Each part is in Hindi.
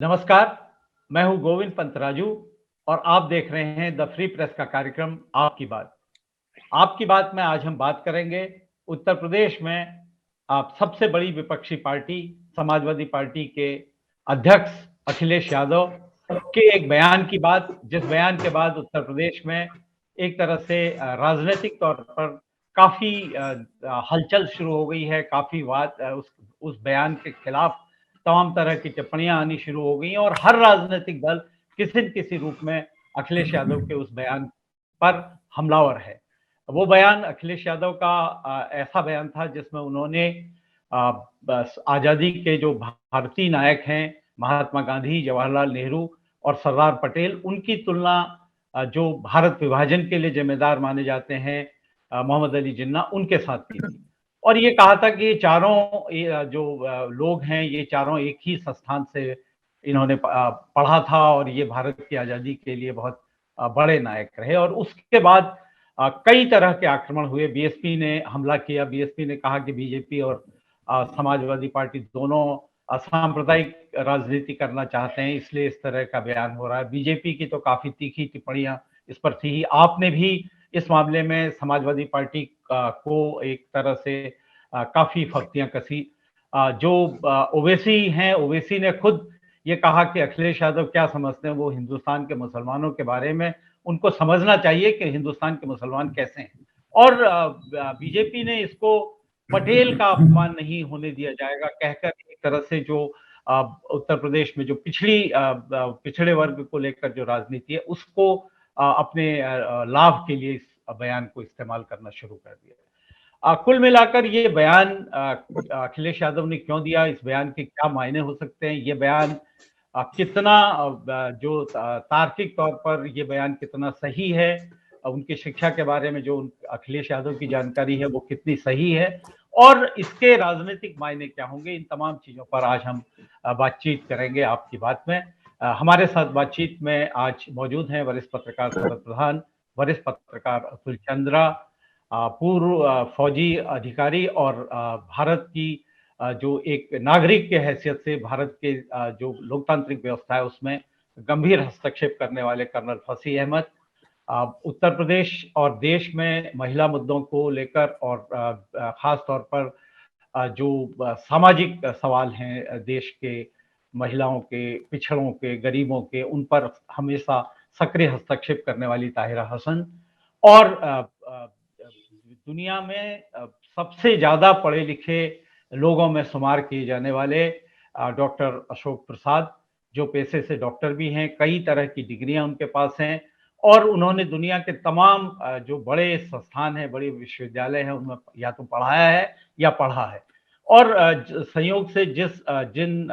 नमस्कार, मैं हूं गोविंद पंतराजू और आप देख रहे हैं द फ्री प्रेस का कार्यक्रम आपकी बात। आपकी बात में आज हम बात करेंगे उत्तर प्रदेश में आप सबसे बड़ी विपक्षी पार्टी समाजवादी पार्टी के अध्यक्ष अखिलेश यादव के एक बयान की बात, जिस बयान के बाद उत्तर प्रदेश में एक तरह से राजनीतिक तौर पर काफ़ी हलचल शुरू हो गई है, काफ़ी उस बयान के खिलाफ तमाम तरह की टिप्पणियां आनी शुरू हो गई हैं और हर राजनीतिक दल किसी न किसी रूप में अखिलेश यादव के उस बयान पर हमलावर है। वो बयान अखिलेश यादव का ऐसा बयान था जिसमें उन्होंने बस आज़ादी के जो भारतीय नायक हैं महात्मा गांधी, जवाहरलाल नेहरू और सरदार पटेल, उनकी तुलना जो भारत विभाजन के लिए जिम्मेदार माने जाते हैं मोहम्मद अली जिन्ना, उनके साथ की थी। और ये कहा था कि ये चारों जो लोग हैं, ये चारों एक ही संस्थान से इन्होंने पढ़ा था और ये भारत की आज़ादी के लिए बहुत बड़े नायक रहे। और उसके बाद कई तरह के आक्रमण हुए। बीएसपी ने हमला किया, बीएसपी ने कहा कि बीजेपी और समाजवादी पार्टी दोनों असांप्रदायिक राजनीति करना चाहते हैं, इसलिए इस तरह का बयान हो रहा है। बीजेपी की तो काफ़ी तीखी टिप्पणियां इस पर थी ही। आपने भी इस मामले में समाजवादी पार्टी को एक तरह से काफ़ी फख्तियां कसी। जो ओवैसी हैं, ओवैसी ने खुद ये कहा कि अखिलेश यादव क्या समझते हैं वो हिंदुस्तान के मुसलमानों के बारे में, उनको समझना चाहिए कि हिंदुस्तान के मुसलमान कैसे हैं। और बीजेपी ने इसको पटेल का अपमान नहीं होने दिया जाएगा कहकर एक तरह से जो उत्तर प्रदेश में जो पिछड़े वर्ग को लेकर जो राजनीति है उसको अपने लाभ के लिए इस बयान को इस्तेमाल करना शुरू कर दिया। कुल मिलाकर ये बयान अखिलेश यादव ने क्यों दिया, इस बयान के क्या मायने हो सकते हैं, ये बयान कितना जो तार्किक तौर पर ये बयान कितना सही है, उनकी शिक्षा के बारे में जो अखिलेश यादव की जानकारी है वो कितनी सही है और इसके राजनीतिक मायने क्या होंगे, इन तमाम चीज़ों पर आज हम बातचीत करेंगे आपकी बात में। हमारे साथ बातचीत में आज मौजूद हैं वरिष्ठ पत्रकार शरद प्रधान, वरिष्ठ पत्रकार अतुल चंद्रा, पूर्व फौजी अधिकारी और भारत की जो एक नागरिक के हैसियत से भारत के जो लोकतांत्रिक व्यवस्था है उसमें गंभीर हस्तक्षेप करने वाले कर्नल फसीह अहमद। उत्तर प्रदेश और देश में महिला मुद्दों को लेकर और खास तौर पर जो सामाजिक सवाल हैं देश के महिलाओं के, पिछड़ों के, गरीबों के, उन पर हमेशा सक्रिय हस्तक्षेप करने वाली ताहिरा हसन और दुनिया में सबसे ज़्यादा पढ़े लिखे लोगों में शुमार किए जाने वाले डॉक्टर अशोक प्रसाद, जो पेशे से डॉक्टर भी हैं, कई तरह की डिग्रियां उनके पास हैं और उन्होंने दुनिया के तमाम जो बड़े संस्थान हैं, बड़े विश्वविद्यालय हैं, उनमें या तो पढ़ाया है या पढ़ा है। और संयोग से जिन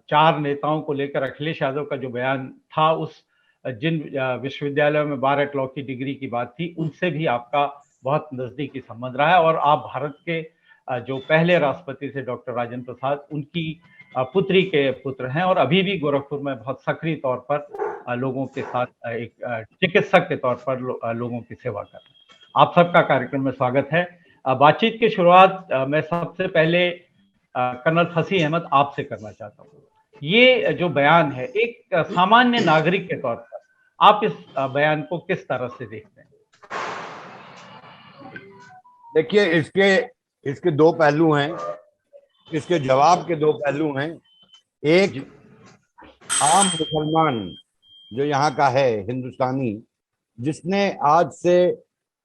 चार नेताओं को लेकर अखिलेश यादव का जो बयान था, उस जिन विश्वविद्यालयों में बार एट लॉ की डिग्री की बात थी, उनसे भी आपका बहुत नज़दीकी संबंध रहा है और आप भारत के जो पहले राष्ट्रपति थे डॉक्टर राजेंद्र प्रसाद, उनकी पुत्री के पुत्र हैं और अभी भी गोरखपुर में बहुत सक्रिय तौर पर लोगों के साथ एक चिकित्सक के तौर पर लोगों की सेवा कर रहे हैं। आप सबका कार्यक्रम में स्वागत है। बातचीत की शुरुआत मैं सबसे पहले कर्नल फसीह अहमद आपसे करना चाहता हूँ। ये जो बयान है, एक सामान्य नागरिक के तौर पर आप इस बयान को किस तरह से देखते हैं? देखिए, इसके दो पहलू हैं, इसके जवाब के दो पहलू हैं। एक, आम मुसलमान जो यहाँ का है हिंदुस्तानी, जिसने आज से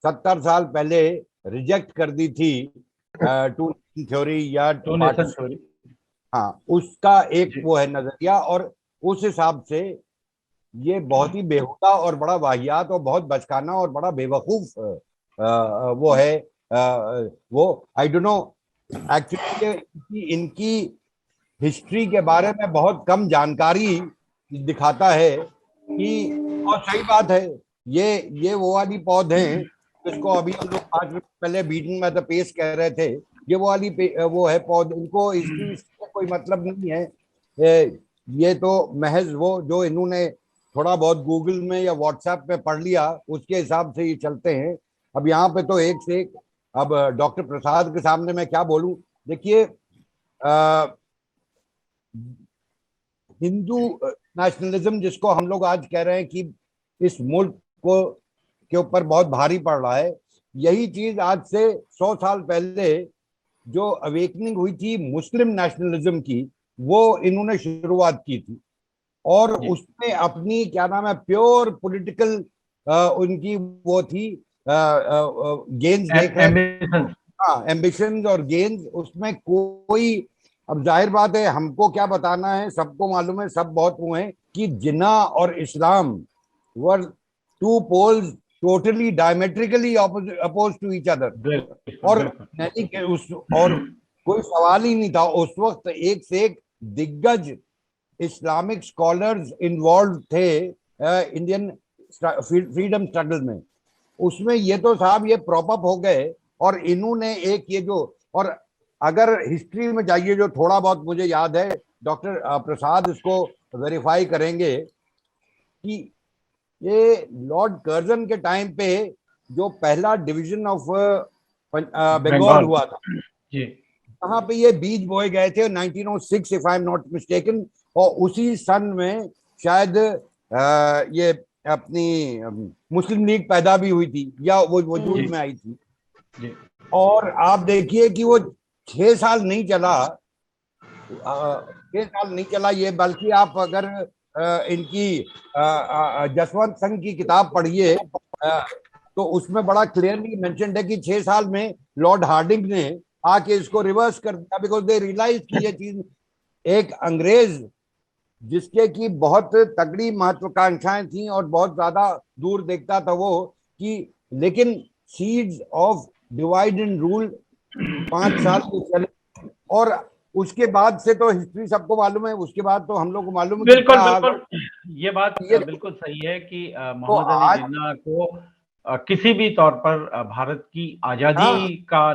70 साल पहले रिजेक्ट कर दी थी टू थ्योरी या टू नेशन थ्योरी, हाँ, उसका एक वो है नजरिया। और उस हिसाब से ये बहुत ही बेहुदा और बड़ा वाहियात और बहुत बचकाना और बड़ा बेवकूफ वो है। वो आई डोंट नो एक्चुअली इनकी हिस्ट्री के बारे में बहुत कम जानकारी दिखाता है कि, और सही बात है, ये वो वाली पौधे हैं जिसको अभी हम लोग 5 मिनट पहले मीटिंग में तो पेश कह रहे थे, ये वो वाली वो है पौधे, इनको हिस्ट्री से कोई मतलब नहीं है। ये तो महज वो जो इन्होंने थोड़ा बहुत गूगल में या व्हाट्सएप पे पढ़ लिया उसके हिसाब से ये चलते हैं। अब यहाँ पे तो एक से एक, अब डॉक्टर प्रसाद के सामने मैं क्या बोलूं। देखिए, हिंदू नेशनलिज्म जिसको हम लोग आज कह रहे हैं कि इस मुल्क को के ऊपर बहुत भारी पड़ रहा है, यही चीज आज से 100 साल पहले जो अवेकनिंग हुई थी मुस्लिम नेशनलिज्म की, वो इन्होंने शुरुआत की थी। और उसमें अपनी क्या नाम है प्योर पॉलिटिकल उनकी वो थी गेन्स देख रहे, हाँ एम्बिशंस और गेन्स, उसमें कोई, अब जाहिर बात है हमको क्या बताना है, सबको मालूम है, सब बहुत वो है कि जिन्ना और इस्लाम were two poles totally diametrically oppose to each other. और नहीं उस और कोई सवाल ही नहीं था उस वक्त, एक से एक दिग्गज इस्लामिक स्कॉलर्स इन्वॉल्व थे इंडियन फ्रीडम स्ट्रगल में। उसमें ये तो साहब ये प्रॉप अप हो गए, और इन्होंने एक ये जो, और अगर हिस्ट्री में जाइए जो थोड़ा बहुत मुझे याद है, डॉक्टर प्रसाद इसको वेरीफाई करेंगे कि ये लॉर्ड कर्जन के टाइम पे जो पहला डिवीजन ऑफ बंगाल हुआ था, वहां पे ये बीज बोए गए थे 1906 if I am not mistaken, और उसी सन में शायद ये अपनी मुस्लिम लीग पैदा भी हुई थी या वो वजूद में आई थी। और आप देखिए कि वो 6 साल नहीं चला, 6 साल नहीं चला ये, बल्कि आप अगर इनकी जसवंत सिंह की किताब पढ़िए तो उसमें बड़ा क्लियरली मेंशन्ड है कि 6 साल में लॉर्ड हार्डिंग ने आके इसको रिवर्स कर दिया, बिकॉज दे रियलाइज की ये चीज, एक अंग्रेज जिसके की बहुत तगड़ी महत्वाकांक्षाएं थी और बहुत ज्यादा दूर देखता था वो, कि लेकिन seeds of divide and rule 5 साल के चले, और उसके बाद से तो हिस्ट्री सबको मालूम है, उसके बाद तो हम लोग को मालूम है। बिल्कुल बिल्कुल, ये बात बिल्कुल सही है कि मोहम्मद अली जिन्ना को किसी भी तौर पर भारत की आजादी का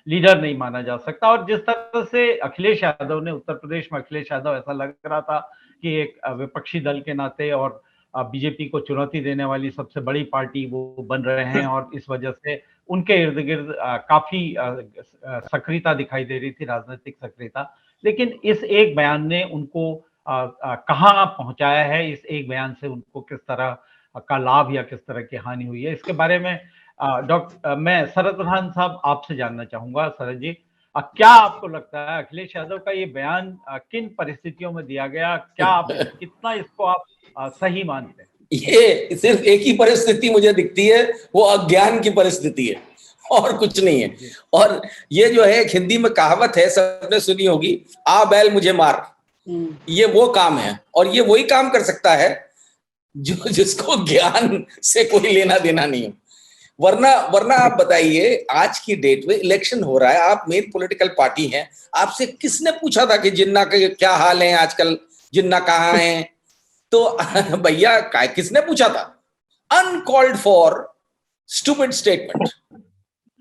लीडर नहीं माना जा सकता। और जिस तरह से अखिलेश यादव ने, उत्तर प्रदेश में अखिलेश यादव ऐसा लग रहा था कि एक विपक्षी दल के नाते और बीजेपी को चुनौती देने वाली सबसे बड़ी पार्टी वो बन रहे हैं, और इस वजह से उनके इर्द गिर्द काफी सक्रियता दिखाई दे रही थी, राजनीतिक सक्रियता। लेकिन इस एक बयान ने उनको कहाँ पहुंचाया है, इस एक बयान से उनको किस तरह का लाभ या किस तरह की हानि हुई है, इसके बारे में मैं शरद प्रधान साहब आपसे जानना चाहूंगा। शरद जी, क्या आपको लगता है अखिलेश यादव का ये बयान किन परिस्थितियों में दिया गया, क्या आप कितना इसको आप सही मानते हैं? ये सिर्फ एक ही परिस्थिति मुझे दिखती है, वो अज्ञान की परिस्थिति है और कुछ नहीं है। और ये जो है हिंदी में कहावत है, सबने सुनी होगी, आ बैल मुझे मार, ये वो काम है। और ये वही काम कर सकता है जिसको ज्ञान से कोई लेना देना नहीं हो। वरना आप बताइए, आज की डेट में इलेक्शन हो रहा है, आप मेन पॉलिटिकल पार्टी हैं, आपसे किसने पूछा था कि जिन्ना के क्या हाल है आजकल, जिन्ना कहाँ है? तो भैया किसने पूछा था? Uncalled for stupid statement.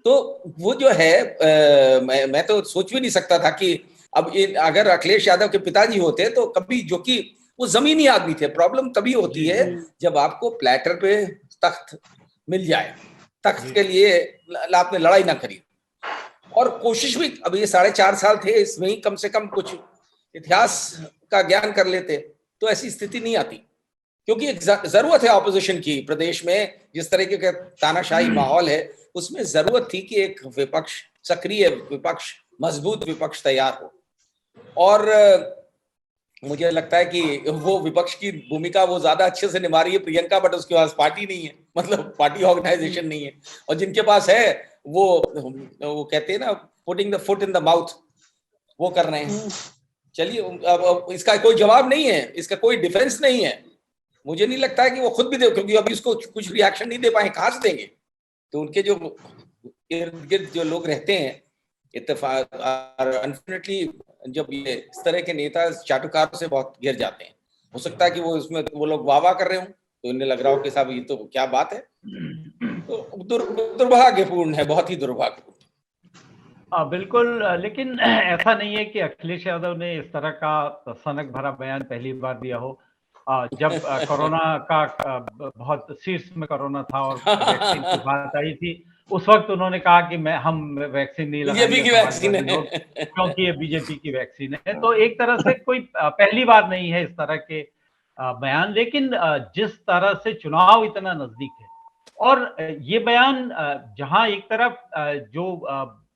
तो वो जो है मैं तो सोच भी नहीं सकता था कि अब अगर अखिलेश यादव के पिताजी होते तो कभी, जो कि वो जमीनी आदमी थे, प्रॉब्लम तभी होती है जब आपको प्लेटर पे तख्त मिल जाए, तख्त के लिए आपने लड़ाई ना करी। और कोशिश भी, अब ये 4.5 साल थे, इसमें ही कम से कम कुछ इतिहास का ज्ञान कर लेते तो ऐसी स्थिति नहीं आती। क्योंकि एक जरूरत है ऑपोजिशन की प्रदेश में, जिस तरीके का तानाशाही माहौल है, उसमें जरूरत थी कि एक विपक्ष, सक्रिय विपक्ष, मजबूत विपक्ष तैयार हो। और मुझे लगता है कि वो विपक्ष की भूमिका वो ज्यादा अच्छे से निभा रही है प्रियंका, बट उसके पास पार्टी नहीं है, मतलब पार्टी ऑर्गेनाइजेशन नहीं है। और जिनके पास है वो कहते हैं ना, putting the foot in the mouth, वो कर रहे हैं। चलिए, अब इसका कोई जवाब नहीं है, इसका कोई डिफेंस नहीं है। मुझे नहीं लगता है कि वो खुद भी दे, क्योंकि अभी इसको कुछ रिएक्शन नहीं दे पाए, कहां से देंगे? तो उनके जो इर्द गिर्द जो लोग रहते हैं, इत्तेफाक, अनफॉर्चुनेटली जब ये इस तरह के नेता चाटुकारों से बहुत गिर जाते हैं, हो सकता है कि वो उसमें वो लोग वाह कर रहे हो, तो इन्हें लग रहा हो कि साहब ये तो क्या बात है। तो दुर्भाग्यपूर्ण है, बहुत ही दुर्भाग्यपूर्ण। बिल्कुल, लेकिन ऐसा नहीं है कि अखिलेश यादव ने इस तरह का सनक भरा बयान पहली बार दिया हो। जब कोरोना का बहुत शीर्ष में कोरोना था और वैक्सीन की बात आई थी, उस वक्त उन्होंने कहा कि हम वैक्सीन नहीं लगाएंगे बीजेपी की वैक्सीन है क्योंकि ये बीजेपी की वैक्सीन है। तो एक तरह से कोई पहली बार नहीं है इस तरह के बयान, लेकिन जिस तरह से चुनाव इतना नजदीक है और ये बयान जहां एक तरफ जो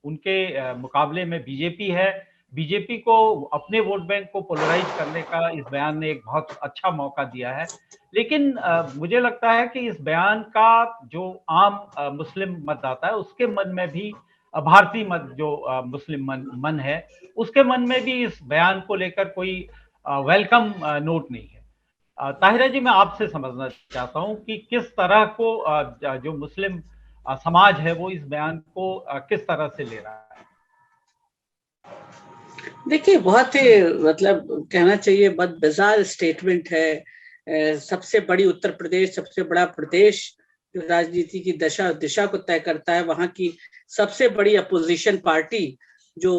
उनके मुकाबले में बीजेपी है, बीजेपी को अपने वोट बैंक को पोलराइज करने का इस बयान ने एक बहुत अच्छा मौका दिया है, लेकिन मुझे लगता है कि इस बयान का जो आम मुस्लिम मतदाता है उसके मन में भी, भारतीय मत जो मुस्लिम मन है उसके मन में भी इस बयान को लेकर कोई वेलकम नोट नहीं है। ताहिरा जी, मैं आपसे समझना चाहता हूं कि किस तरह को जो मुस्लिम समाज है वो इस बयान को किस तरह से ले रहा है। देखिए, बहुत ही मतलब कहना चाहिए बहुत बिजार स्टेटमेंट है। सबसे बड़ी उत्तर प्रदेश, सबसे बड़ा प्रदेश जो राजनीति की दिशा को तय करता है, वहां की सबसे बड़ी अपोजिशन पार्टी जो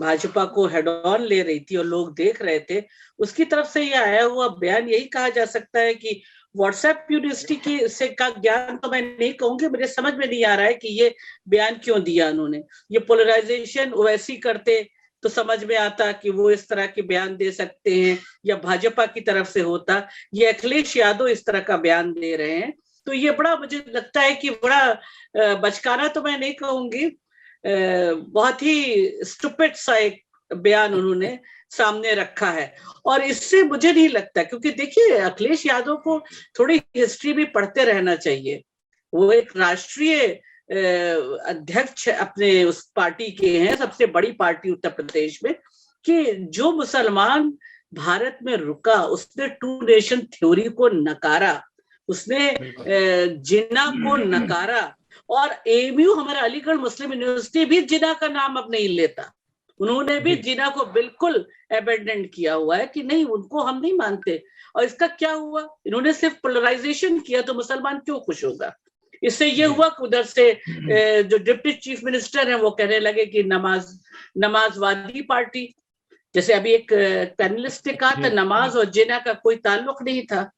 भाजपा को हेड ऑन ले रही थी और लोग देख रहे थे, उसकी तरफ से ये आया हुआ बयान यही कहा जा सकता है कि व्हाट्सएप यूनिवर्सिटी की से का ज्ञान तो मैं नहीं कहूंगी, मुझे समझ में नहीं आ रहा है कि ये बयान क्यों दिया उन्होंने। ये पोलराइजेशन वैसी करते तो समझ में आता कि वो इस तरह के बयान दे सकते हैं, या भाजपा की तरफ से होता। ये अखिलेश यादव इस तरह का बयान दे रहे हैं, तो ये बड़ा मुझे लगता है कि बड़ा बचकाना तो मैं नहीं कहूंगी, बहुत ही स्टूपिड सा एक बयान उन्होंने सामने रखा है। और इससे मुझे नहीं लगता, क्योंकि देखिए अखिलेश यादव को थोड़ी हिस्ट्री भी पढ़ते रहना चाहिए। वो एक राष्ट्रीय अध्यक्ष अपने उस पार्टी के हैं, सबसे बड़ी पार्टी उत्तर प्रदेश में, कि जो मुसलमान भारत में रुका उसने टू नेशन थ्योरी को नकारा, उसने जिन्ना को नकारा, और एएमयू हमारा अलीगढ़ मुस्लिम यूनिवर्सिटी भी जिन्ना का नाम अब नहीं लेता। उन्होंने भी जिन्ना को बिल्कुल अबेंडन किया हुआ है कि नहीं, उनको हम नहीं मानते। और इसका क्या हुआ, इन्होंने सिर्फ पोलराइजेशन किया, तो मुसलमान क्यों खुश होगा। इससे ये हुआ कि उधर से जो डिप्टी चीफ मिनिस्टर है वो कहने लगे कि नमाजवादी पार्टी, जैसे अभी एक पैनलिस्ट ने कहा था नमाज और जिन्ना का कोई ताल्लुक नहीं था,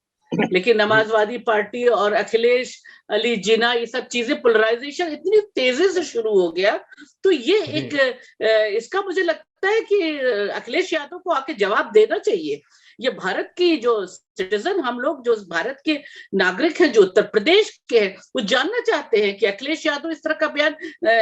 लेकिन नमाजवादी पार्टी और अखिलेश अली जिन्ना, ये सब चीजें, पोलराइजेशन इतनी तेजी से शुरू हो गया। तो ये एक इसका मुझे लगता है कि अखिलेश यादव को आके जवाब देना चाहिए। ये भारत की जो सिटीजन, हम लोग जो भारत के नागरिक हैं, जो उत्तर प्रदेश के हैं, वो जानना चाहते हैं कि अखिलेश यादव इस तरह का बयान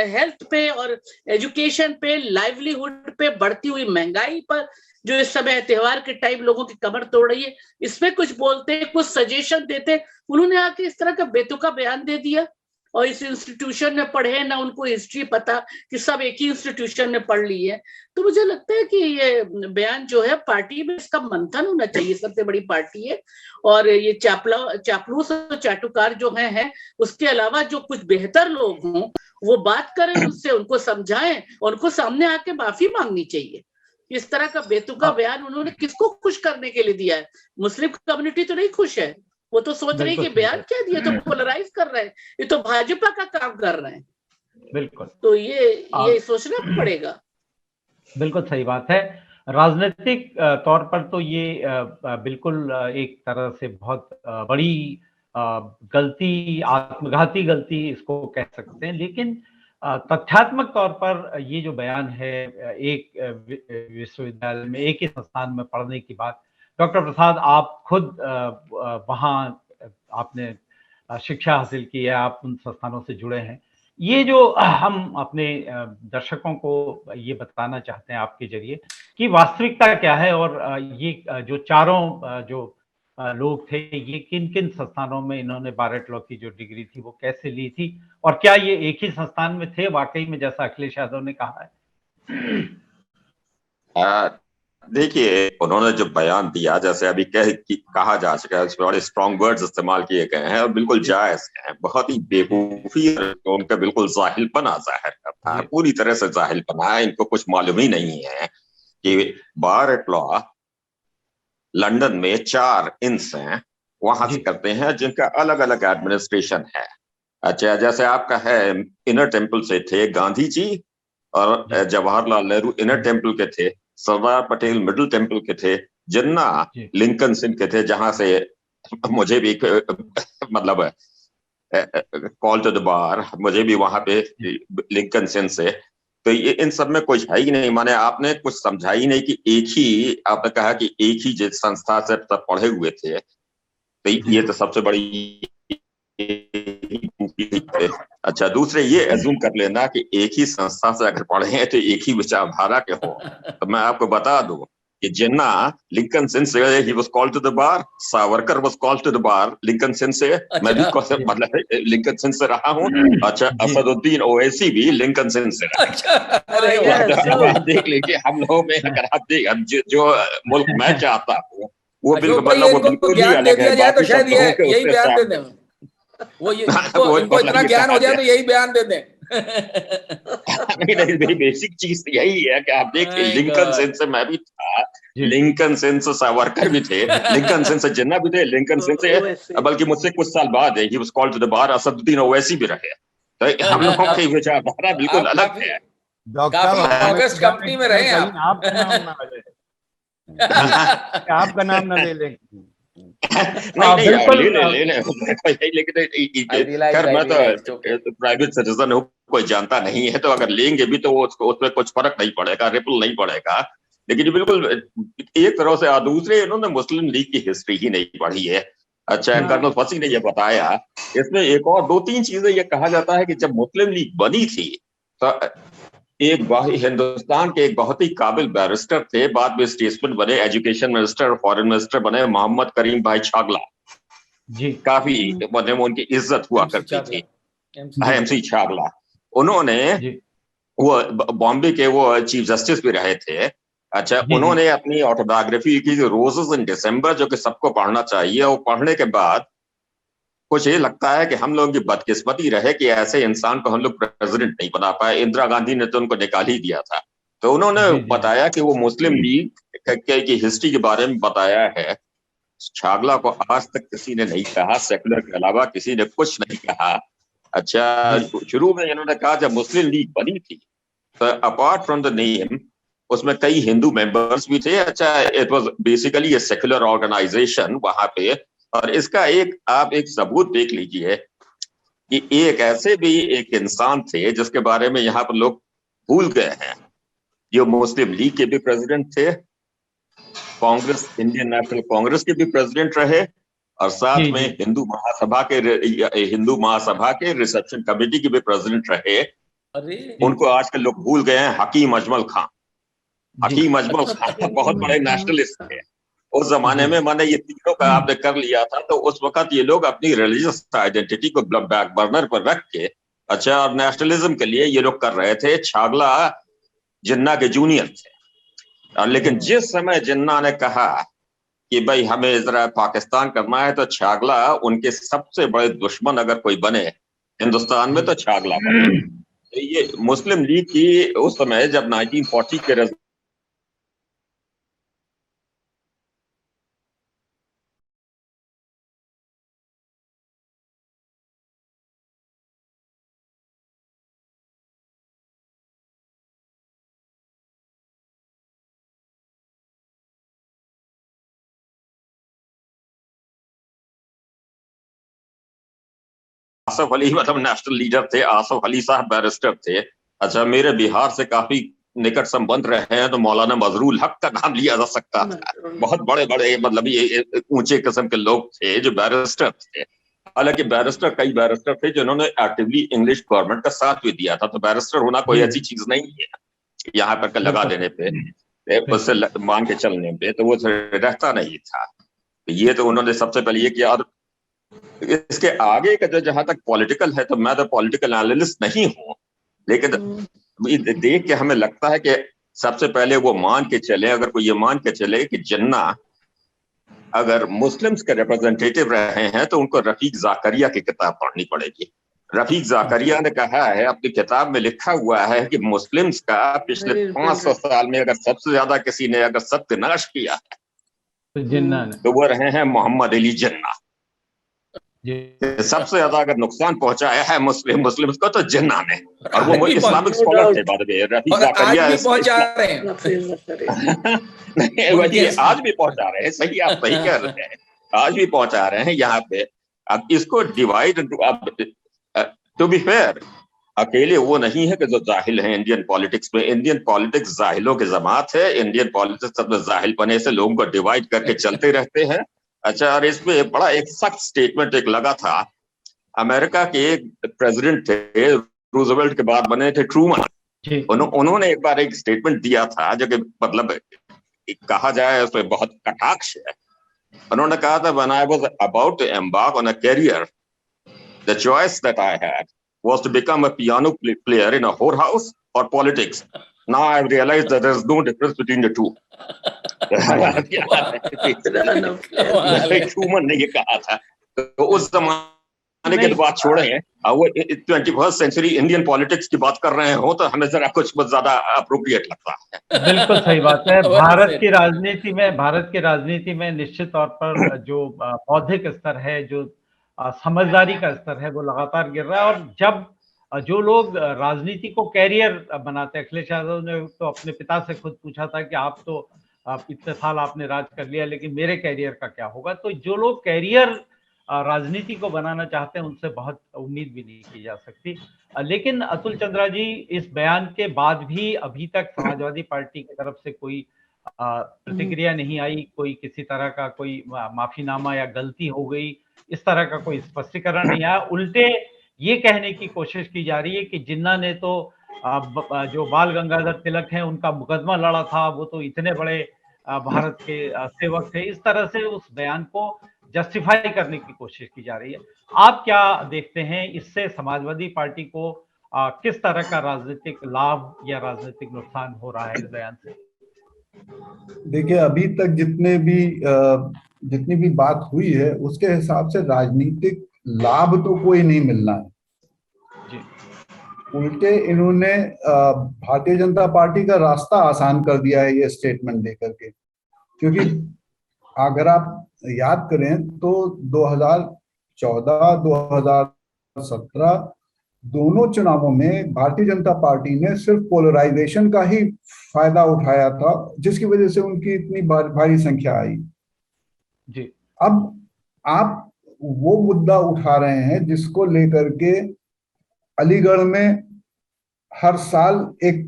हेल्थ पे और एजुकेशन पे, लाइवलीहुड पे, बढ़ती हुई महंगाई पर, जो इस समय त्योहार के टाइम लोगों की कमर तोड़ रही है, इसमें कुछ बोलते, कुछ सजेशन देते। उन्होंने आके इस तरह का बेतुका बयान दे दिया, और इस इंस्टीट्यूशन में पढ़े ना, उनको हिस्ट्री पता कि सब एक ही इंस्टीट्यूशन में पढ़ ली है। तो मुझे लगता है कि ये बयान जो है, पार्टी में इसका मंथन होना चाहिए, सबसे बड़ी पार्टी है, और ये चापलूस और चाटुकार जो हैं, उसके अलावा जो कुछ बेहतर लोग हों वो बात करें उनसे, उनको समझाएं, और उनको सामने आके माफी मांगनी चाहिए। इस तरह का बेतुका बयान उन्होंने किसको खुश करने के लिए दिया है? मुस्लिम कम्युनिटी तो नहीं खुश है, वो तो सोच रही कि बयान क्या दिया, तो पोलराइज कर रहे हैं, ये तो भाजपा का काम कर रहे हैं। बिल्कुल, तो ये सोचना पड़ेगा। बिल्कुल सही बात है। राजनीतिक तौर पर तो ये बिल्कुल एक तरह से बहुत बड़ी गलती, आत्मघाती गलती इसको कह सकते हैं, लेकिन तथ्यात्मक तौर पर ये जो बयान है, एक विश्वविद्यालय में, एक ही संस्थान में पढ़ने की बात, डॉक्टर प्रसाद आप खुद वहाँ आपने शिक्षा हासिल की है, आप उन संस्थानों से जुड़े हैं, ये जो हम अपने दर्शकों को ये बताना चाहते हैं आपके जरिए कि वास्तविकता क्या है, और ये जो चारों जो लोग थे, ये किन किन संस्थानों में इन्होंने बारेट लॉ की जो डिग्री थी वो कैसे ली थी, और क्या ये एक ही संस्थान में थे वाकई में, जैसा अखिलेश यादव ने कहा है? देखिए, उन्होंने जो बयान दिया, जैसे अभी कहा जा चुका है, उसमें बड़े स्ट्रॉन्ग वर्ड्स इस्तेमाल किए गए हैं और बिल्कुल जायज हैं। बहुत ही बेवकूफी, उनका बिल्कुल जाहिलपना जाहिर करता है, पूरी तरह से जाहिलपना है। इनको कुछ मालूम ही नहीं है कि बारेट लॉ लंदन में 4 इंस हैं, वहां से करते हैं, जिनका अलग अलग एडमिनिस्ट्रेशन है। अच्छा, जैसे आपका है, इनर टेम्पल से थे गांधी जी, और जवाहरलाल नेहरू इनर टेम्पल के थे, सरदार पटेल मिडिल टेम्पल के थे, जिन्ना लिंकन सिंह के थे, जहां से मुझे भी मतलब कॉल टू द बार, मुझे भी वहां पे लिंकन सेन से, तो ये इन सब में कुछ है ही नहीं। माने आपने कुछ समझा ही नहीं कि एक ही, आपने कहा कि एक ही जिस संस्था से सब पढ़े हुए थे, तो ये तो सबसे बड़ी। अच्छा, दूसरे ये एज्यूम कर लेना कि एक ही संस्था से अगर पढ़े हैं तो एक ही विचारधारा के हो, तो मैं आपको बता दूं कि जिन्ना लिंकन सेन से ही was called to the bar, Savarkar was called to the bar Lincoln's inn से, मैं भी मतलब लिंकन सेन से रहा हूँ। अच्छा, असदुद्दीन ओवैसी भी लिंकन सेन से रहा। अच्छा, अरे अब आप देख लीजिए, हम लोगों में अगर आप देख, जो मुल्क मैं चाहता हूँ वो बिल्कुल, मतलब वो बिल्कुल ही ज्ञान दे अलग दिया है। जाए तो बाकी शायद सब यही बयान दे दें, वो इनको इतना ज्ञान हो जाए तो यही बयान दे दें। नहीं, बेसिक चीज यही है कि आप देखिए, लिंकन सेन से मैं भी था, लिंकन सेन से सावरकर भी थे, लिंकन सेन से जिन्ना भी थे, लिंकन सेन से बल्कि मुझसे कुछ साल बाद ही was called to the bar Asaduddin Owaisi भी रहे। तो हम लोगों की विचारधारा बिल्कुल अलग है। काफी ऑगस्ट कंपनी में रहे आप। आपका नाम ना ले, आपका नाम ना ले ले। नहीं, ले लेकिन खैर मैं तो प्राइवेट सिटीजन हूँ, कोई जानता नहीं है, तो अगर लेंगे भी तो उसमें कुछ फर्क नहीं पड़ेगा, रिपल नहीं पड़ेगा। लेकिन ये बिल्कुल एक तरह से, दूसरे इन्होंने मुस्लिम लीग की हिस्ट्री ही नहीं पढ़ी है। अच्छा, कर्नल फसी ने ये बताया, इसमें एक और दो तीन चीजें ये कहा जाता है कि जब मुस्लिम लीग बनी थी तो एक हिंदुस्तान के एक बहुत ही काबिल बैरिस्टर थे, बाद में स्टेट्समैन बने, एजुकेशन मिनिस्टर, फॉरेन मिनिस्टर बने, मोहम्मद करीम भाई छागला जी, काफी बने, उनकी इज्जत हुआ करती थी, एमसी छागला। उन्होंने वो बॉम्बे के वो चीफ जस्टिस भी रहे थे। अच्छा, उन्होंने अपनी ऑटोबायोग्राफी की रोजेस इन दिसंबर, जो कि सबको पढ़ना चाहिए, और पढ़ने के बाद कुछ ये लगता है कि हम लोगों की बदकिस्मती रहे कि ऐसे इंसान को हम लोग प्रेसिडेंट नहीं बना पाए। इंदिरा गांधी ने तो उनको निकाल ही दिया था। तो उन्होंने बताया कि वो मुस्लिम लीग की हिस्ट्री के बारे में बताया है। छागला को आज तक किसी ने नहीं कहा, सेकुलर के अलावा किसी ने कुछ नहीं कहा। अच्छा, शुरू में इन्होंने कहा जब मुस्लिम लीग बनी थी तो अपार्ट फ्रॉम द नेम उसमें कई हिंदू मेंबर्स भी थे। अच्छा, it was basically a secular organisation वहां पे। और इसका आप एक सबूत देख लीजिए कि एक ऐसे भी एक इंसान थे जिसके बारे में यहाँ पर लोग भूल गए हैं, जो मुस्लिम लीग के भी प्रेसिडेंट थे, कांग्रेस, इंडियन नेशनल कांग्रेस के भी प्रेसिडेंट रहे, और साथ में हिंदू महासभा के रिसेप्शन कमेटी के भी प्रेसिडेंट रहे। उनको आजकल लोग भूल गए हैं, हकीम अजमल खान। हकीम अजमल खान बहुत बड़े नेशनलिस्ट थे उस जमाने में। मैंने ये तीनों का आपने कर लिया था, तो उस वक्त ये लोग अपनी रिलीजियस आइडेंटिटी को बैक बर्नर पर रख के, अच्छा, और नेशनलिज्म के लिए ये लोग कर रहे थे। छागला जिन्ना के जूनियर थे, और लेकिन जिस समय जिन्ना ने कहा कि भाई हमें जरा पाकिस्तान करना है, तो छागला उनके सबसे बड़े दुश्मन अगर कोई बने हिंदुस्तान में तो छागला बने। तो ये मुस्लिम लीग की उस समय जब 1940 के आसफ अली मतलब नेशनल लीडर थे, आसफ अली साहब बैरिस्टर थे। अच्छा, मेरे बिहार से काफी निकट संबंध रहे हैं, तो मौलाना मजरूल हक का नाम लिया जा सकता था। बहुत बड़े बड़े मतलब ये ऊंचे किस्म के लोग थे जो बैरिस्टर थे। हालांकि बैरिस्टर कई बैरिस्टर थे जिन्होंने एक्टिवली इंग्लिश गवर्नमेंट का साथ भी दिया था। तो बैरिस्टर होना कोई ऐसी चीज नहीं है यहाँ पर लगा देने पे, उससे मान के चलने पे, तो वो रहता नहीं था। ये तो उन्होंने सबसे पहले ये किया। और इसके आगे का जो जहां तक पॉलिटिकल है, तो मैं तो पॉलिटिकल एनालिस्ट नहीं हूं, लेकिन देख के हमें लगता है कि सबसे पहले वो मान के चले, अगर कोई ये मान के चले कि जिन्ना अगर मुस्लिम्स के रिप्रेजेंटेटिव रहे हैं, तो उनको रफीक जाकरिया की किताब पढ़नी पड़ेगी। रफीक जाकरिया ने कहा है, अपनी किताब में लिखा हुआ है कि मुस्लिम्स का पिछले 500 साल में अगर सबसे ज्यादा किसी ने अगर सत्यानाश किया है तो वो रहे हैं मोहम्मद अली जिन्ना। सबसे ज्यादा अगर नुकसान पहुंचाया है मुस्लिम्स को तो जिन्ना ने, और वो इस्लामिक स्कॉलर थे बाद में। रफीक जाकरिया पहुंचा रहे हैं नहीं, आज भी पहुंचा रहे हैं, सही, आप सही कह रहे हैं, आज भी पहुंचा रहे हैं यहाँ पे। अब इसको डिवाइड, अब टू बी फेयर, अकेले वो नहीं है कि जो जाहिल हैं इंडियन पॉलिटिक्स में। इंडियन पॉलिटिक्स जाहिलों की जमात है। इंडियन पॉलिटिक्स अपने जाहिल पने से लोगों को डिवाइड करके चलते रहते हैं। अच्छा, और इसमें बड़ा एक सख्त स्टेटमेंट एक लगा था। अमेरिका के एक प्रेसिडेंट थे, रूजवेल्ट के बाद बने थे ट्रूमन। उन्होंने एक बार एक स्टेटमेंट दिया था जो कि मतलब कहा जाए उसमें बहुत कटाक्ष है। उन्होंने कहा था, when I was about to embark on a career, the choice that I had was to become a piano player in a whorehouse or politics. Now I've realized that there's no difference between the two. Truman ने ये कहा था। तो उस जमाने की बात छोड़े हैं, वो 21st सेंचुरी इंडियन पॉलिटिक्स की बात कर रहे हो तो हमें जरा कुछ ज्यादा अप्रोप्रिएट लगता है। बिल्कुल सही बात है। भारत की राजनीति में निश्चित तौर पर जो बौद्धिक स्तर है, जो समझदारी का स्तर है, वो लगातार गिर रहा है। और जब जो लोग राजनीति को कैरियर बनाते हैं, अखिलेश यादव ने तो अपने पिता से खुद पूछा था कि आप तो इतने साल आपने राज कर लिया, लेकिन मेरे कैरियर का क्या होगा। तो जो लोग कैरियर राजनीति को बनाना चाहते हैं, उनसे बहुत उम्मीद भी नहीं की जा सकती। लेकिन अतुल चंद्रा जी, इस बयान के बाद भी अभी तक समाजवादी पार्टी की तरफ से कोई प्रतिक्रिया नहीं आई, कोई किसी तरह का कोई माफीनामा या गलती हो गई, इस तरह का कोई स्पष्टीकरण नहीं आया। उल्टे ये कहने की कोशिश की जा रही है कि जिन्ना ने तो जो बाल गंगाधर तिलक हैं, उनका मुकदमा लड़ा था, वो तो इतने बड़े भारत के सेवक थे। इस तरह से उस बयान को जस्टिफाई करने की कोशिश की जा रही है। आप क्या देखते हैं, इससे समाजवादी पार्टी को किस तरह का राजनीतिक लाभ या राजनीतिक नुकसान हो रहा है इस बयान से? देखिए, अभी तक जितनी भी बात हुई है, उसके हिसाब से राजनीतिक लाभ तो कोई नहीं मिलना है जी। उल्टे इन्होंने भारतीय जनता पार्टी का रास्ता आसान कर दिया है ये स्टेटमेंट देकर के। क्योंकि अगर आप याद करें तो 2014, 2017 दोनों चुनावों में भारतीय जनता पार्टी ने सिर्फ पोलराइजेशन का ही फायदा उठाया था, जिसकी वजह से उनकी इतनी भारी संख्या आई जी। अब आप वो मुद्दा उठा रहे हैं जिसको लेकर के अलीगढ़ में हर साल एक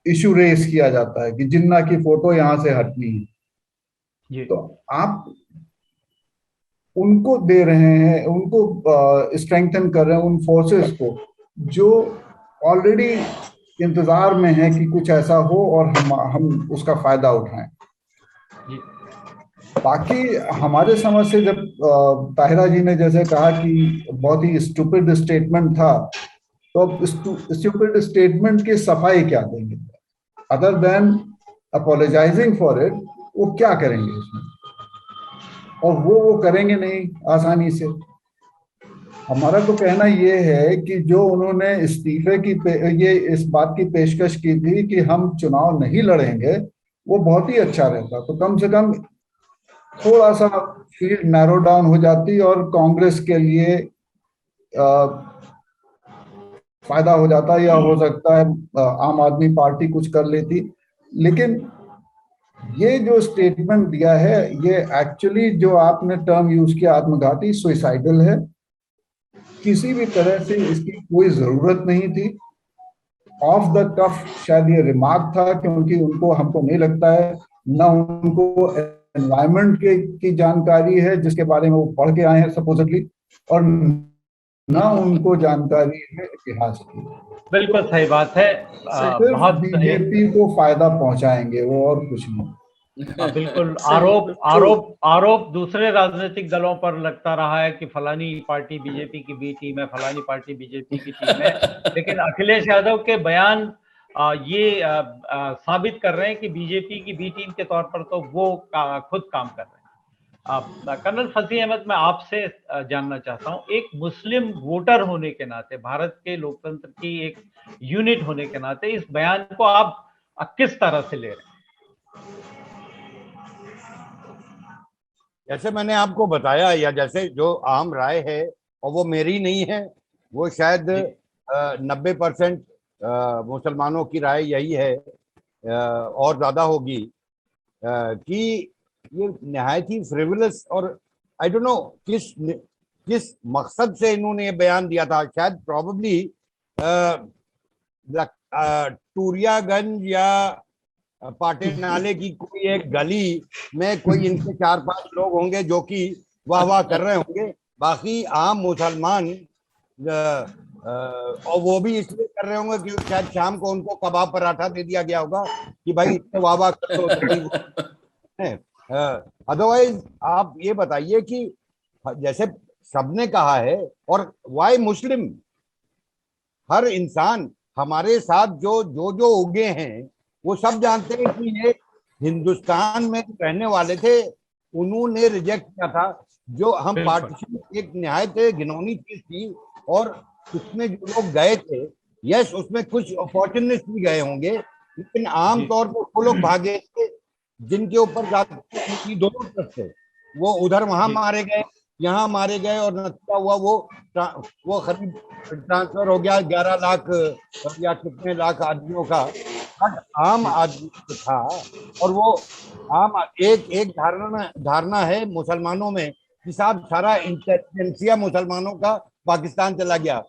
इशू रेस किया जाता है कि जिन्ना की फोटो यहां से हटनी है। तो आप उनको दे रहे हैं, उनको स्ट्रेंथन कर रहे हैं, उन फोर्सेस को जो ऑलरेडी इंतजार में है कि कुछ ऐसा हो और हम उसका फायदा उठाएं। बाकी हमारे समझ से जब ताहिरा जी ने जैसे कहा कि बहुत ही स्टूपिड स्टेटमेंट था, तो अब स्टूपिड स्टेटमेंट की सफाई क्या देंगे other than apologising for it? वो क्या करेंगे उसमें? और वो करेंगे नहीं आसानी से। हमारा तो कहना ये है कि जो उन्होंने इस्तीफे की ये इस बात की पेशकश की थी कि हम चुनाव नहीं लड़ेंगे, वो बहुत ही अच्छा रहता। तो कम से कम थोड़ा सा फील्ड नैरो डाउन हो जाती और कांग्रेस के लिए फायदा हो जाता, या हो सकता है आम आदमी पार्टी कुछ कर लेती। लेकिन ये जो स्टेटमेंट दिया है, ये एक्चुअली जो आपने टर्म यूज किया आत्मघाती, सुइसाइडल है। किसी भी तरह से इसकी कोई जरूरत नहीं थी। ऑफ द कफ शायद ये रिमार्क था, क्योंकि उनको, हमको नहीं लगता है ना उनको एनवायरमेंट की जानकारी है जिसके बारे में वो पढ़ के आए हैं सपोजिटली, और ना उनको जानकारी है इतिहास की। बिल्कुल सही बात है। बहुत बीजेपी को फायदा पहुंचाएंगे वो, और कुछ नहीं। बिल्कुल आरोप दूसरे राजनीतिक दलों पर लगता रहा है कि फलानी पार्टी बीजेपी की बी टीम है, फलानी पार्टी बीजेपी की टीम है। लेकिन अखिलेश यादव के बयान ये साबित कर रहे हैं कि बीजेपी की बी टीम के तौर पर तो वो खुद काम कर रहे हैं। कर्नल फसीह अहमद, मैं आपसे जानना चाहता हूं, एक मुस्लिम वोटर होने के नाते, भारत के लोकतंत्र की एक यूनिट होने के नाते, इस बयान को आप किस तरह से ले रहे हैं? जैसे मैंने आपको बताया, या जैसे जो आम राय है, और वो मेरी नहीं है, वो शायद 90% मुसलमानों की राय यही है, और ज्यादा होगी, कि ये निहायत ही फ्रिवलस और आई डोंट नो किस जिस मकसद से इन्होंने ये बयान दिया था, शायद प्रॉबली टूरियागंज या पाटे नाले की कोई एक गली में कोई इनके 4-5 लोग होंगे जो कि वाह वाह कर रहे होंगे, बाकी आम मुसलमान और वो भी इसलिए कर रहे होंगे क्योंकि शायद शाम को उनको कबाब पराठा दे दिया गया होगा कि भाई इतने वाह वाह कर दो। अदरवाइज आप ये बताइए कि जैसे सबने कहा है, और वाई मुस्लिम, हर इंसान हमारे साथ जो जो जो उगे हैं वो सब जानते हैं कि ये हिंदुस्तान में रहने वाले थे, उन्होंने रिजेक्ट किया था। जो हम पार्टीशन एक निहायत घिनौनी चीज थी, और उसमें जो लोग गए थे, यस उसमें कुछ अपॉर्चुनिस्ट भी गए होंगे, लेकिन आम तौर पर वो लोग भागे थे जिनके ऊपर दोनों तरफ से वो उधर वहां मारे गए, यहाँ मारे गए, और नतीजा हुआ वो करीब ट्रांसफर हो गया 11 लाख या कितने लाख आदमियों का। आम आदमी था, और वो आम एक धारणा है मुसलमानों में कि साहब सारा इंटेलिजेंसिया मुसलमानों का पाकिस्तान चला गया।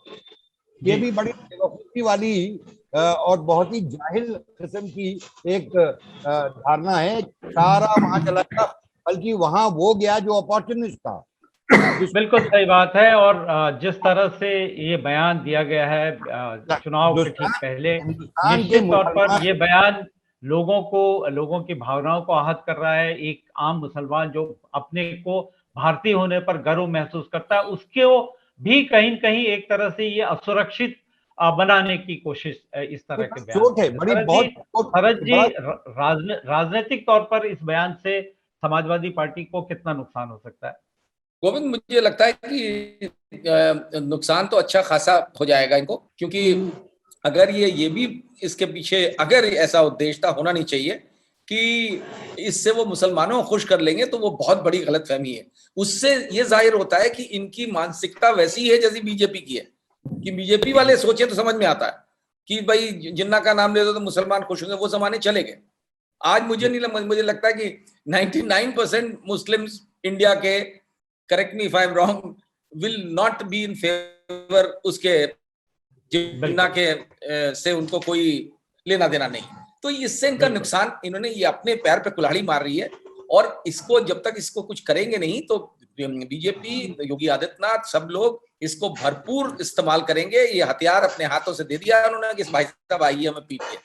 ये भी बड़ी बेवकूफी वाली और बहुत ही जाहिल किस्म की एक धारणा है। सारा वहां चला गया, बल्कि वहां वो गया जो अपॉर्चुनिस्ट था। बिल्कुल सही बात है। और जिस तरह से ये बयान दिया गया है चुनाव के ठीक पहले, निश्चित तौर पर ये बयान लोगों की भावनाओं को आहत कर रहा है। एक आम मुसलमान जो अपने को भारतीय होने पर गर्व महसूस करता है, उसको भी कहीं न कहीं एक तरह से ये असुरक्षित बनाने की कोशिश इस तरह के बयान। शरद जी, राजनीतिक तौर पर इस बयान से समाजवादी पार्टी को कितना नुकसान हो सकता है? गोविंद, मुझे लगता है कि नुकसान तो अच्छा खासा हो जाएगा इनको, क्योंकि अगर ये भी इसके पीछे अगर ऐसा उद्देश्य था, होना नहीं चाहिए कि इससे वो मुसलमानों को खुश कर लेंगे, तो वो बहुत बड़ी गलतफहमी है। उससे ये जाहिर होता है कि इनकी मानसिकता वैसी है जैसी बीजेपी की है, कि बीजेपी वाले सोचे तो समझ में आता है कि भाई जिन्ना का नाम ले दो तो मुसलमान खुश होंगे, वो जमाने चले गए। आज मुझे लगता है कि 99% मुस्लिम्स इंडिया के, correct me if I am wrong, will not be in favour उसके जिन्ना के से उनको कोई लेना देना नहीं। तो इससे इनका नुकसान, इन्होंने ये अपने पैर पे कुल्हाड़ी मार रही है, और इसको जब तक इसको कुछ करेंगे नहीं तो बीजेपी, योगी आदित्यनाथ, सब लोग इसको भरपूर इस्तेमाल करेंगे। ये हथियार अपने हाथों से दे दिया उन्होंने कि भाई साहब आइए हमें पीट के,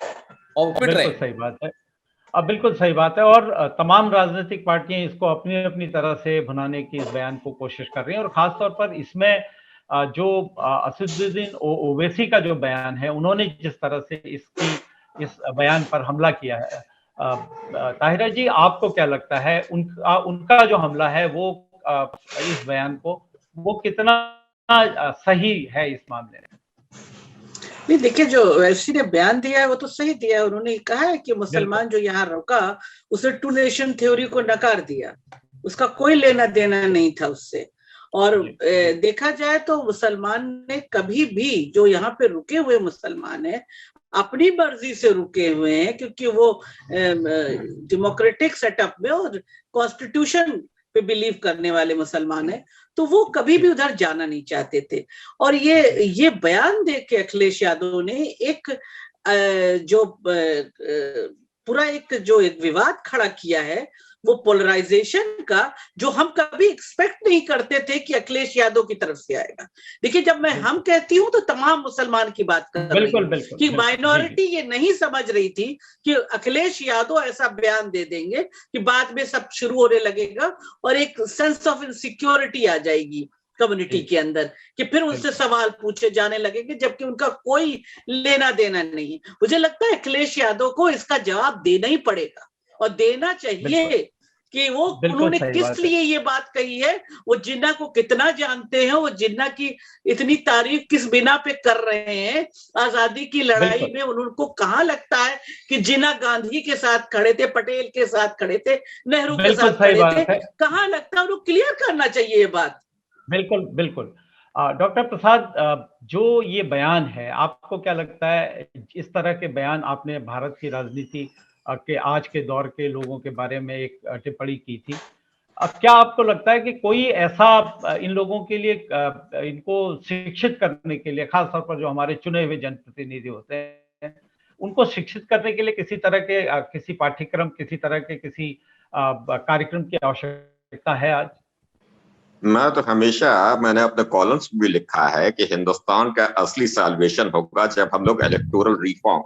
और पिट रहे। सही बात है। अब बिल्कुल सही बात है, और तमाम राजनीतिक पार्टियां इसको अपनी अपनी तरह से भुनाने की इस बयान को कोशिश कर रही हैं। और खासतौर पर इसमें जो असदुद्दीन ओवैसी का जो बयान है, उन्होंने जिस तरह से इस बयान पर हमला किया है, ताहिरा जी आपको क्या लगता है उनका जो हमला है वो इस बयान को वो कितना सही है इस मामले में? नहीं, देखिए, जो ओवैसी ने बयान दिया है वो तो सही दिया है। उन्होंने कहा है कि मुसलमान जो यहाँ रुका, उसने 2 नेशन थ्योरी को नकार दिया, उसका कोई लेना देना नहीं था उससे। और देखा जाए तो मुसलमान ने कभी भी, जो यहाँ पे रुके हुए मुसलमान है, अपनी मर्जी से रुके हुए हैं, क्योंकि वो डेमोक्रेटिक सेटअप में और कॉन्स्टिट्यूशन पे बिलीव करने वाले मुसलमान है, तो वो कभी भी उधर जाना नहीं चाहते थे। और ये बयान देख के अखिलेश यादव ने एक जो पूरा एक विवाद खड़ा किया है, वो पोलराइजेशन का, जो हम कभी एक्सपेक्ट नहीं करते थे कि अखिलेश यादव की तरफ से आएगा। देखिए, जब मैं हम कहती हूँ तो तमाम मुसलमान की बात कर रही हूँ कि माइनॉरिटी ये नहीं समझ रही थी कि अखिलेश यादव ऐसा बयान दे देंगे कि बाद में सब शुरू होने लगेगा और एक सेंस ऑफ इनसिक्योरिटी आ जाएगी कम्युनिटी के अंदर, कि फिर उनसे सवाल पूछे जाने लगेंगे, जबकि उनका कोई लेना देना नहीं। मुझे लगता है अखिलेश यादव को इसका जवाब देना ही पड़ेगा, और देना चाहिए कि वो उन्होंने किस लिए ये बात कही है, वो जिन्ना को कितना जानते हैं, वो जिन्ना की इतनी तारीफ किस बिना पे कर रहे हैं। आजादी की लड़ाई में उनको कहाँ लगता है कि जिन्ना गांधी के साथ खड़े थे, पटेल के साथ खड़े थे, नेहरू के साथ खड़े थे, कहाँ लगता है? उनको क्लियर करना चाहिए ये बात। बिल्कुल बिल्कुल। डॉक्टर प्रसाद, जो ये बयान है, आपको क्या लगता है इस तरह के बयान, आपने भारत की राजनीति के आज के दौर के लोगों के बारे में एक टिप्पणी की थी, अब क्या आपको लगता है कि कोई ऐसा इन लोगों के लिए इनको शिक्षित करने के लिए, खासतौर पर जो हमारे चुने हुए जनप्रतिनिधि होते हैं, उनको शिक्षित करने के लिए किसी तरह के किसी पाठ्यक्रम, किसी तरह के किसी कार्यक्रम की आवश्यकता है आज? मैं तो हमेशा, मैंने अपने कॉलम्स में भी लिखा है कि हिंदुस्तान का असली साल्वेशन होगा जब हम लोग इलेक्टोरल रिफॉर्म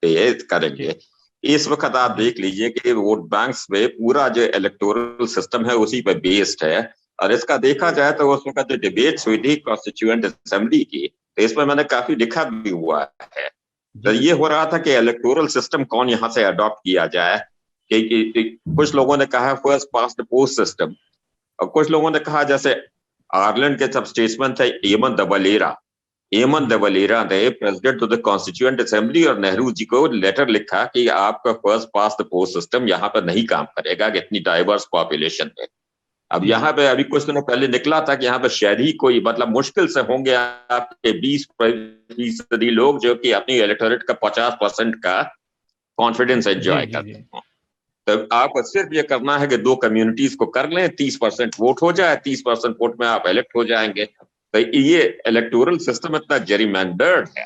करेंगे। इस वक्त आप देख लीजिए कि वोट बैंक्स में पूरा जो इलेक्टोरल सिस्टम है उसी पे बेस्ड है, और इसका देखा जाए तो उस वक्त जो डिबेट्स हुई थी कॉन्स्टिट्यूएंट असेंबली की, तो इसमें मैंने काफी लिखा भी हुआ है। तो ये हो रहा था कि इलेक्टोरल सिस्टम कौन यहाँ से अडॉप्ट किया जाए, कि कुछ लोगों ने कहा first past the post system, और कुछ लोगों ने कहा, जैसे आयरलैंड के सब स्टेट्समैन थे एमन द वलेरा ने president of the constituent assembly और नेहरू जी को लेटर लिखा कि आपका first past the post system यहाँ पर नहीं काम करेगा कि इतनी डाइवर्स पॉपुलेशन है। अब यहाँ पे अभी कुछ दिनों पहले निकला था कि यहाँ पे शहरी कोई मतलब मुश्किल से होंगे आपके 20% लोग जो कि अपनी इलेक्टोरेट का 50% का कॉन्फिडेंस एंजॉय करते हैं। तो आप सिर्फ ये करना है कि दो कम्युनिटीज को कर लें, 30% वोट हो जाए, 30% वोट में आप इलेक्ट हो जाएंगे। तो ये इलेक्टोरल सिस्टम इतना जेरीमैंडर्ड है,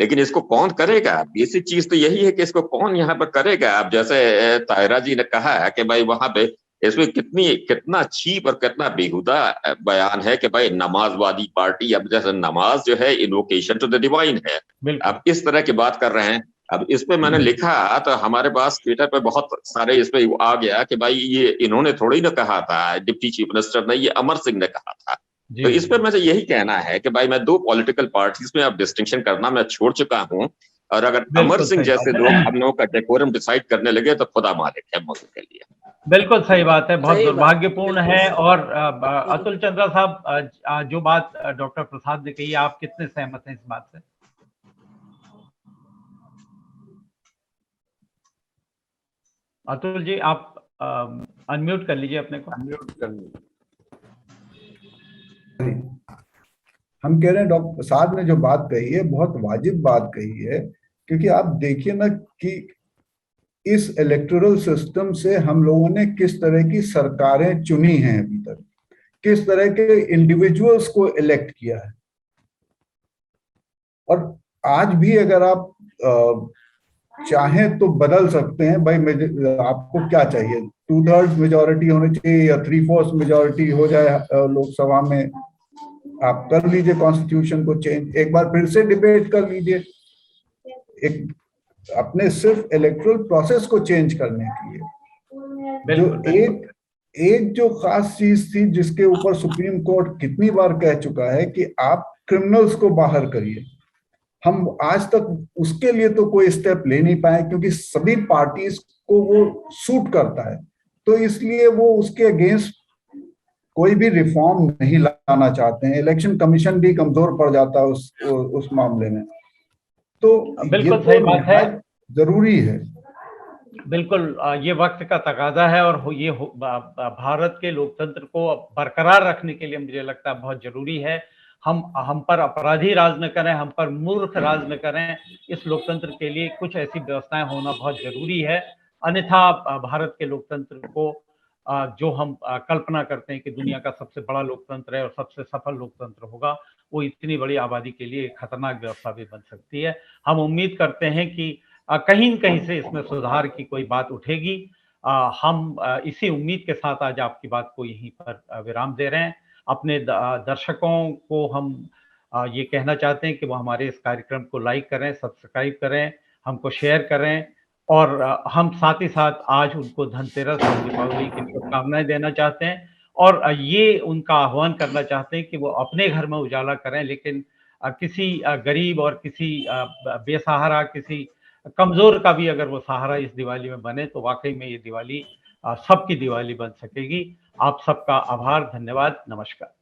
लेकिन इसको कौन करेगा? बेसिक चीज तो यही है कि इसको कौन यहाँ पर करेगा। अब जैसे ताहिरा जी ने कहा है कि भाई वहां पे इसमें कितना चीप और कितना बेहुदा बयान है कि भाई नमाजवादी पार्टी, अब जैसे नमाज जो है इन्वोकेशन टू द डिवाइन है, अब इस तरह की बात कर रहे हैं। अब इस पे मैंने लिखा तो हमारे पास ट्विटर पे बहुत सारे इस पे आ गया कि भाई ये इन्होंने थोड़ी ना कहा था, डिप्टी चीफ मिनिस्टर ने, ये अमर सिंह ने कहा था। तो इस पे मुझे यही कहना है कि भाई मैं दो पॉलिटिकल पार्टीज में अब डिस्टिंक्शन करना मैं छोड़ चुका हूँ, और अगर अमर सिंह जैसे लोग हम लोगों का डेकोरम डिसाइड करने लगे तो खुदा मालिक है मुल्क के लिए। बिल्कुल सही बात है, बहुत दुर्भाग्यपूर्ण है। और अतुल चंद्रा साहब, जो बात डॉक्टर प्रसाद ने कही, आप कितने सहमत हैं इस बात से? अतुल जी, आप अनम्यूट कर लीजिए अपने को। अनम्यूट कर लीजिए। हम कह रहे हैं डॉक्टर प्रसाद ने जो बात कही है बहुत वाजिब बात कही है, क्योंकि आप देखिए ना कि इस इलेक्टोरल सिस्टम से हम लोगों ने किस तरह की सरकारें चुनी हैं अभी तक, किस तरह के इंडिविजुअल्स को इलेक्ट किया है। और आज भी अगर आप चाहें तो बदल सकते हैं भाई, आपको क्या चाहिए, 2/3 मेजोरिटी होनी चाहिए या 3/4 मेजोरिटी हो जाए लोकसभा में, आप कर लीजिए कॉन्स्टिट्यूशन को चेंज, एक बार फिर से डिबेट कर लीजिए, एक अपने सिर्फ इलेक्टोरल प्रोसेस को चेंज करने के लिए। जो एक जो खास चीज थी जिसके ऊपर सुप्रीम कोर्ट कितनी बार कह चुका है कि आप क्रिमिनल्स को बाहर करिए, हम आज तक उसके लिए तो कोई स्टेप ले नहीं पाए, क्योंकि सभी पार्टीज को वो सूट करता है, तो इसलिए वो उसके अगेंस्ट कोई भी रिफॉर्म नहीं लाना चाहते हैं। इलेक्शन कमीशन भी कमजोर पड़ जाता है उस मामले में। तो बिल्कुल सही बात है, जरूरी है। बिल्कुल, ये वक्त का तकाजा है, और ये भारत के लोकतंत्र को बरकरार रखने के लिए मुझे लगता है बहुत जरूरी है। हम पर अपराधी राज न करें, हम पर मूर्ख राज न करें। इस लोकतंत्र के लिए कुछ ऐसी व्यवस्थाएं होना बहुत जरूरी है, अन्यथा भारत के लोकतंत्र को जो हम कल्पना करते हैं कि दुनिया का सबसे बड़ा लोकतंत्र है और सबसे सफल लोकतंत्र होगा, वो इतनी बड़ी आबादी के लिए खतरनाक व्यवस्था भी बन सकती है। हम उम्मीद करते हैं कि कहीं न कहीं से इसमें सुधार की कोई बात उठेगी। हम इसी उम्मीद के साथ आज आपकी बात को यहीं पर विराम दे रहे हैं। अपने दर्शकों को हम ये कहना चाहते हैं कि वो हमारे इस कार्यक्रम को लाइक करें, सब्सक्राइब करें, हमको शेयर करें, और हम साथ ही साथ आज उनको धनतेरस और दीपावली की शुभकामनाएं देना चाहते हैं, और ये उनका आह्वान करना चाहते हैं कि वो अपने घर में उजाला करें, लेकिन किसी गरीब और किसी बेसहारा, किसी कमजोर का भी अगर वो सहारा इस दिवाली में बने तो वाकई में ये दिवाली सबकी दिवाली बन सकेगी। आप सबका आभार, धन्यवाद, नमस्कार।